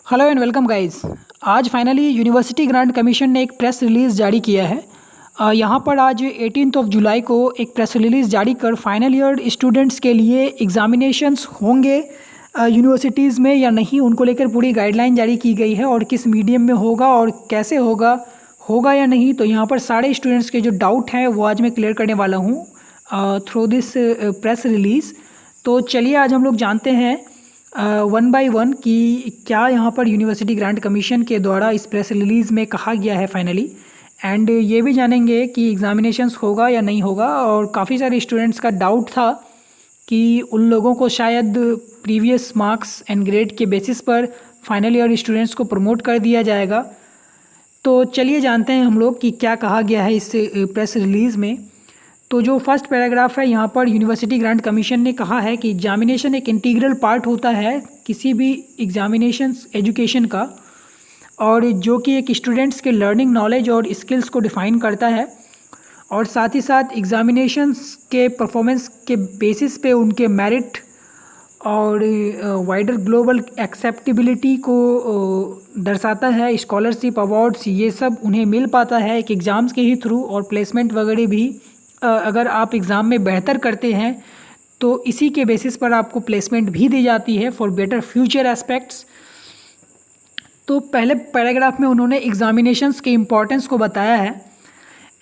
Hello and welcome guys. आज finally university grant commission ने एक प्रेस रिलीज़ जारी किया है। यहाँ पर आज 18 जुलाई को एक प्रेस रिलीज़ जारी कर फाइनल ईयर स्टूडेंट्स के लिए एग्ज़ामिनेशंस होंगे यूनिवर्सिटीज़ में या नहीं, उनको लेकर पूरी गाइडलाइन जारी की गई है और किस मीडियम में होगा और कैसे होगा या नहीं। तो यहाँ पर सारे स्टूडेंट्स के जो डाउट हैं वो आज मैं क्लियर करने वाला हूँ थ्रू दिस प्रेस रिलीज़। तो चलिए आज हम लोग जानते हैं वन बाय वन कि क्या यहाँ पर यूनिवर्सिटी ग्रांट कमीशन के द्वारा इस प्रेस रिलीज़ में कहा गया है फाइनली। एंड ये भी जानेंगे कि एग्ज़ामिनेशंस होगा या नहीं होगा। और काफ़ी सारे स्टूडेंट्स का डाउट था कि उन लोगों को शायद प्रीवियस मार्क्स एंड ग्रेड के बेसिस पर फाइनल ईयर स्टूडेंट्स को प्रमोट कर दिया जाएगा। तो चलिए जानते हैं हम लोग कि क्या कहा गया है इस प्रेस रिलीज़ में। तो जो फर्स्ट पैराग्राफ है यहाँ पर यूनिवर्सिटी ग्रांट कमीशन ने कहा है कि एग्जामिनेशन एक इंटीग्रल पार्ट होता है किसी भी एग्जामिनेशंस एजुकेशन का, और जो कि एक स्टूडेंट्स के लर्निंग नॉलेज और स्किल्स को डिफ़ाइन करता है। और साथ ही साथ एग्जामिनेशंस के परफॉर्मेंस के बेसिस पे उनके मेरिट और वाइडर ग्लोबल एक्सेप्टेबिलिटी को दर्शाता है। स्कॉलरशिप अवार्ड्स ये सब उन्हें मिल पाता है एक एग्ज़ाम्स के ही थ्रू, और प्लेसमेंट वगैरह भी अगर आप एग्ज़ाम में बेहतर करते हैं तो इसी के बेसिस पर आपको प्लेसमेंट भी दी जाती है फॉर बेटर फ्यूचर एस्पेक्ट्स। तो पहले पैराग्राफ में उन्होंने एग्ज़ामिनेशंस के इम्पोर्टेंस को बताया है।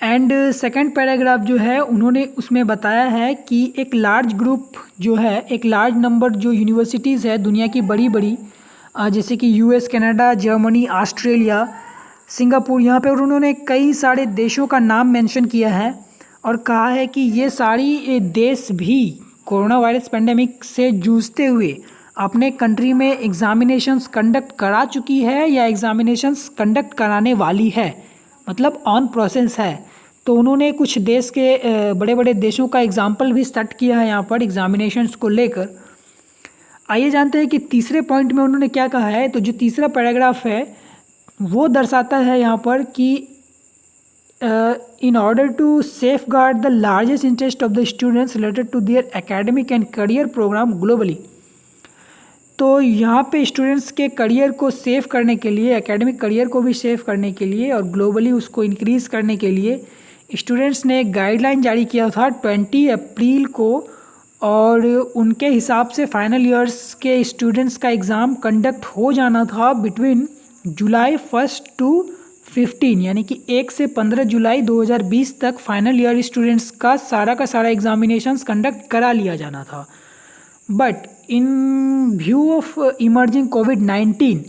एंड सेकंड पैराग्राफ जो है उन्होंने उसमें बताया है कि एक लार्ज ग्रुप जो है, एक लार्ज नंबर जो यूनिवर्सिटीज़ है दुनिया की बड़ी बड़ी, जैसे कि US, Canada, Germany, Australia, Singapore, यहाँ पर उन्होंने कई सारे देशों का नाम मेंशन किया है और कहा है कि ये सारी देश भी कोरोना वायरस पेंडेमिक से जूझते हुए अपने कंट्री में एग्ज़ामिनेशंस कंडक्ट करा चुकी है या एग्ज़ामिनेशंस कंडक्ट कराने वाली है, मतलब ऑन प्रोसेस है। तो उन्होंने कुछ देश के बड़े बड़े देशों का एग्जाम्पल भी सेट किया है यहाँ पर एग्ज़ामिनेशंस को लेकर। आइए जानते हैं कि तीसरे पॉइंट में उन्होंने क्या कहा है। तो जो तीसरा पैराग्राफ है वो दर्शाता है यहाँ पर कि in order to safeguard the largest interest of the students related to their academic and career program globally। तो यहाँ पे स्टूडेंट्स के करियर को सेव करने के लिए, एकेडमिक करियर को भी सेव करने के लिए और ग्लोबली उसको इंक्रीज़ करने के लिए स्टूडेंट्स ने एक गाइडलाइन जारी किया था 20 अप्रैल को, और उनके हिसाब से फाइनल ईयर्स के स्टूडेंट्स का एग्ज़ाम कंडक्ट हो जाना था बिटवीन जुलाई 1 टू 15, यानी कि 1 से 15 जुलाई 2020 तक फाइनल ईयर स्टूडेंट्स का सारा एग्जामिनेशंस कंडक्ट करा लिया जाना था। But in view of emerging कोविड-19,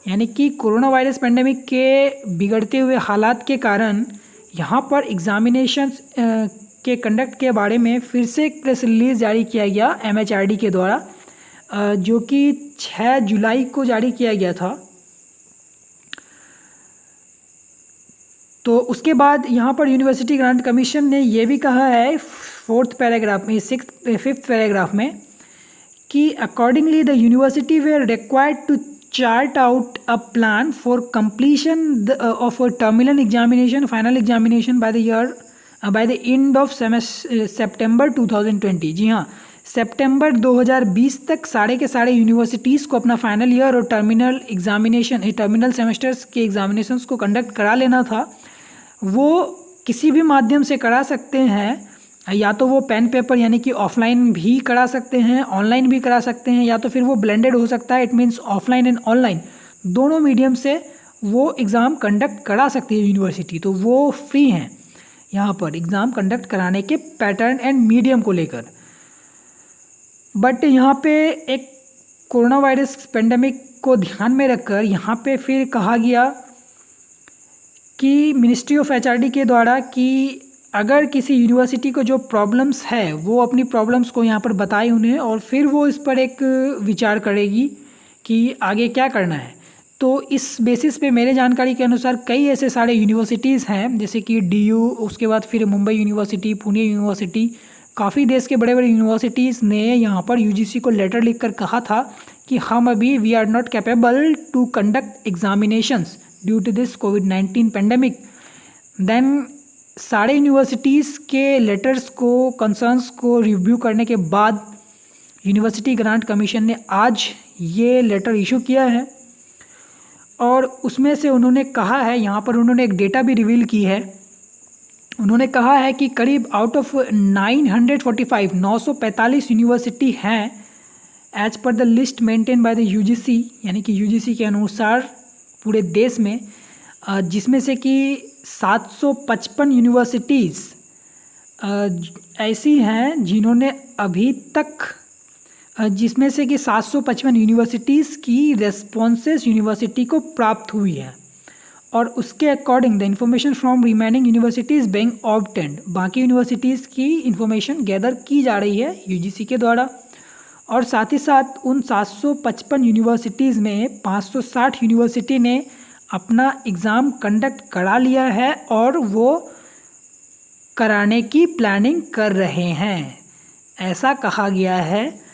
यानी कि कोरोना वायरस पेंडेमिक के बिगड़ते हुए हालात के कारण यहाँ पर एग्जामिनेशंस के कंडक्ट के बारे में फिर से एक प्रेस रिलीज़ जारी किया गया MHRD के द्वारा, जो कि 6 जुलाई को जारी किया गया था। तो उसके बाद यहाँ पर यूनिवर्सिटी ग्रांट कमीशन ने ये भी कहा है फिफ्थ पैराग्राफ में कि accordingly the university were required to chart out a plan for completion of a terminal examination final examination by the end of September 2020। जी हाँ, सितंबर 2020 तक सारे के सारे यूनिवर्सिटीज़ को अपना फाइनल ईयर और टर्मिनल सेमेस्टर्स के एग्जामिनेशंस को कंडक्ट करा लेना था। वो किसी भी माध्यम से करा सकते हैं, या तो वो पेन पेपर यानी कि ऑफलाइन भी करा सकते हैं, ऑनलाइन भी करा सकते हैं, या तो फिर वो ब्लेंडेड हो सकता है। It means offline and online दोनों मीडियम से वो एग्ज़ाम कंडक्ट करा सकती है यूनिवर्सिटी। तो वो फ्री हैं यहाँ पर एग्ज़ाम कंडक्ट कराने के पैटर्न एंड मीडियम को लेकर। बट यहाँ पे एक कोरोना वायरस पेंडेमिक को ध्यान में रखकर यहाँ पे फिर कहा गया कि मिनिस्ट्री ऑफ HRD के द्वारा कि अगर किसी यूनिवर्सिटी को जो प्रॉब्लम्स है वो अपनी प्रॉब्लम्स को यहाँ पर बताए उन्हें, और फिर वो इस पर एक विचार करेगी कि आगे क्या करना है। तो इस बेसिस पे मेरे जानकारी के अनुसार कई ऐसे सारे यूनिवर्सिटीज़ हैं, जैसे कि DU, उसके बाद फिर मुंबई यूनिवर्सिटी, पुणे यूनिवर्सिटी, काफ़ी देश के बड़े बड़े यूनिवर्सिटीज़ ने यहाँ पर UGC को लेटर लिखकर कहा था कि हम अभी we are not capable to conduct examinations due to this COVID-19 pandemic. Then सारे यूनिवर्सिटीज़ के लेटर्स को, कंसर्न्स को रिव्यू करने के बाद यूनिवर्सिटी ग्रांट कमीशन ने आज ये लेटर इशू किया है और उसमें से उन्होंने कहा है, यहाँ पर उन्होंने एक डेटा भी रिवील की है। उन्होंने कहा है कि करीब आउट ऑफ 945 यूनिवर्सिटी हैं as per the list maintain by the UGC, यानी कि यूजीसी के अनुसार पूरे देश में, जिसमें से कि 755 यूनिवर्सिटीज़ ऐसी हैं जिन्होंने अभी तक, जिसमें से कि 755 यूनिवर्सिटीज़ की रेस्पॉन्सेस यूनिवर्सिटी को प्राप्त हुई है और उसके according the information from remaining universities being obtained, बाकी यूनिवर्सिटीज़ की इंफॉर्मेशन गैदर की जा रही है यूजीसी के द्वारा। और साथ ही साथ उन 755 यूनिवर्सिटीज़ में 560 यूनिवर्सिटी ने अपना एग्ज़ाम कंडक्ट करा लिया है और वो कराने की प्लानिंग कर रहे हैं, ऐसा कहा गया है।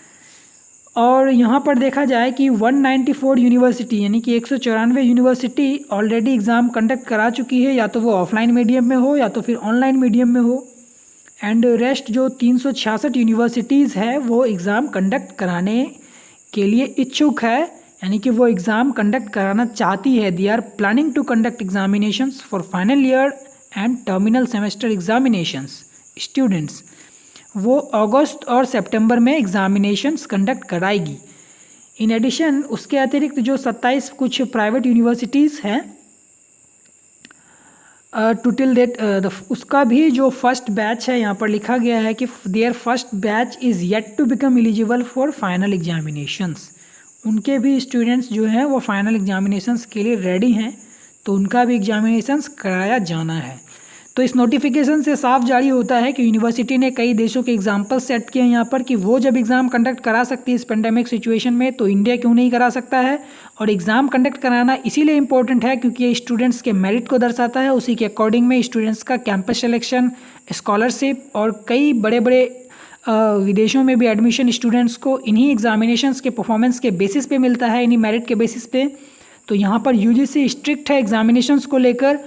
और यहाँ पर देखा जाए कि 194 यूनिवर्सिटी, यानी कि 194 यूनिवर्सिटी ऑलरेडी एग्ज़ाम कंडक्ट करा चुकी है, या तो वो ऑफलाइन मीडियम में हो या तो फिर ऑनलाइन मीडियम में हो। एंड रेस्ट जो 366 यूनिवर्सिटीज़ है वो एग्ज़ाम कंडक्ट कराने के लिए इच्छुक है, यानी कि वो एग्ज़ाम कंडक्ट कराना चाहती है। They are planning to conduct examinations for final year and terminal semester examinations students. वो अगस्त और सितंबर में एग्जामिनेशंस कंडक्ट कराएगी। इन एडिशन उसके अतिरिक्त जो 27 कुछ प्राइवेट यूनिवर्सिटीज़ हैं टू टिल डेट, उसका भी जो फर्स्ट बैच है, यहाँ पर लिखा गया है कि their first batch is yet to become eligible for final examinations. उनके भी स्टूडेंट्स जो हैं वो फाइनल एग्जामिनेशंस के लिए रेडी हैं, तो उनका भी एग्जामिनेशंस कराया जाना है। तो इस नोटिफिकेशन से साफ जारी होता है कि यूनिवर्सिटी ने कई देशों के एग्जाम्पल सेट किए हैं यहाँ पर कि वो जब एग्ज़ाम कंडक्ट करा सकती है इस पेंडेमिक सिचुएशन में, तो इंडिया क्यों नहीं करा सकता है। और एग्ज़ाम कंडक्ट कराना इसीलिए इम्पोर्टेंट है क्योंकि ये स्टूडेंट्स के मेरिट को दर्शाता है। उसी के अकॉर्डिंग में स्टूडेंट्स का कैंपस सिलेक्शन, स्कॉलरशिप और कई बड़े बड़े विदेशों में भी एडमिशन स्टूडेंट्स को इन्हीं एग्जामिनेशंस के परफॉर्मेंस के बेसिस पे मिलता है, इन्हीं मेरिट के बेसिस पे। तो यहाँ पर यूजीसी स्ट्रिक्ट है एग्जामिनेशंस को लेकर।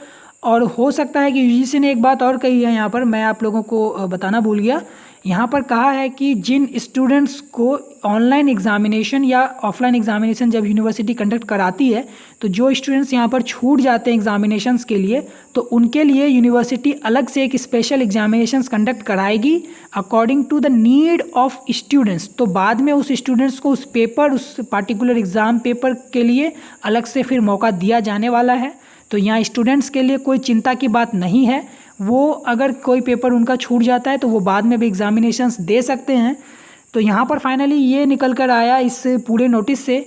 और हो सकता है कि यूजीसी ने एक बात और कही है यहाँ पर, मैं आप लोगों को बताना भूल गया। यहाँ पर कहा है कि जिन स्टूडेंट्स को ऑनलाइन एग्जामिनेशन या ऑफलाइन एग्जामिनेशन जब यूनिवर्सिटी कंडक्ट कराती है, तो जो स्टूडेंट्स यहाँ पर छूट जाते हैं एग्जामिनेशंस के लिए, तो उनके लिए यूनिवर्सिटी अलग से एक स्पेशल एग्जामिनेशंस कंडक्ट कराएगी according to the need of students. तो बाद में उस स्टूडेंट्स को उस पेपर, उस पार्टिकुलर एग्ज़ाम पेपर के लिए अलग से फिर मौका दिया जाने वाला है। तो यहाँ स्टूडेंट्स के लिए कोई चिंता की बात नहीं है। वो अगर कोई पेपर उनका छूट जाता है तो वो बाद में भी एग्जामिनेशंस दे सकते हैं। तो यहाँ पर फाइनली ये निकल कर आया इस पूरे नोटिस से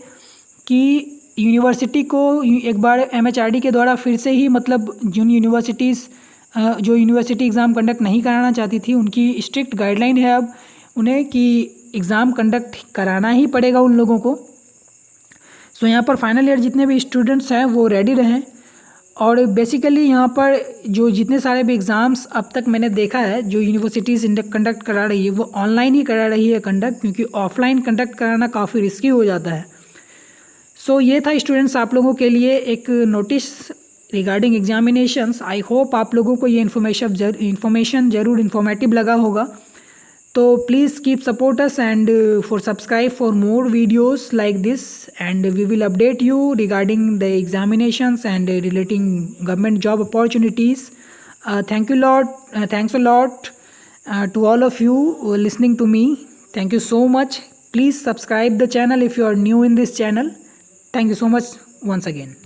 कि यूनिवर्सिटी को एक बार एमएचआरडी के द्वारा फिर से ही, मतलब जिन यूनिवर्सिटीज़ जो यूनिवर्सिटी एग्ज़ाम कंडक्ट नहीं कराना चाहती थी, उनकी स्ट्रिक्ट गाइडलाइन है अब उन्हें कि एग्ज़ाम कंडक्ट कराना ही पड़ेगा उन लोगों को। सो यहाँ पर फाइनल ईयर जितने भी स्टूडेंट्स हैं वो रेडी रहें। और बेसिकली यहाँ पर जो जितने सारे भी एग्ज़ाम्स अब तक मैंने देखा है जो यूनिवर्सिटीज़ कंडक्ट करा रही है, वो ऑनलाइन ही करा रही है कंडक्ट, क्योंकि ऑफलाइन कंडक्ट कराना काफ़ी रिस्की हो जाता है। सो ये था स्टूडेंट्स आप लोगों के लिए एक notice regarding examinations. I hope आप लोगों को ये इन्फॉर्मेशन ज़रूर इन्फॉर्मेटिव लगा होगा। तो please keep support us and for subscribe for more videos like this, and we will update you regarding the examinations and relating government job opportunities. Thanks a lot to all of you listening to me. Thank you so much. Please subscribe the channel if you are new in this channel. Thank you so much once again.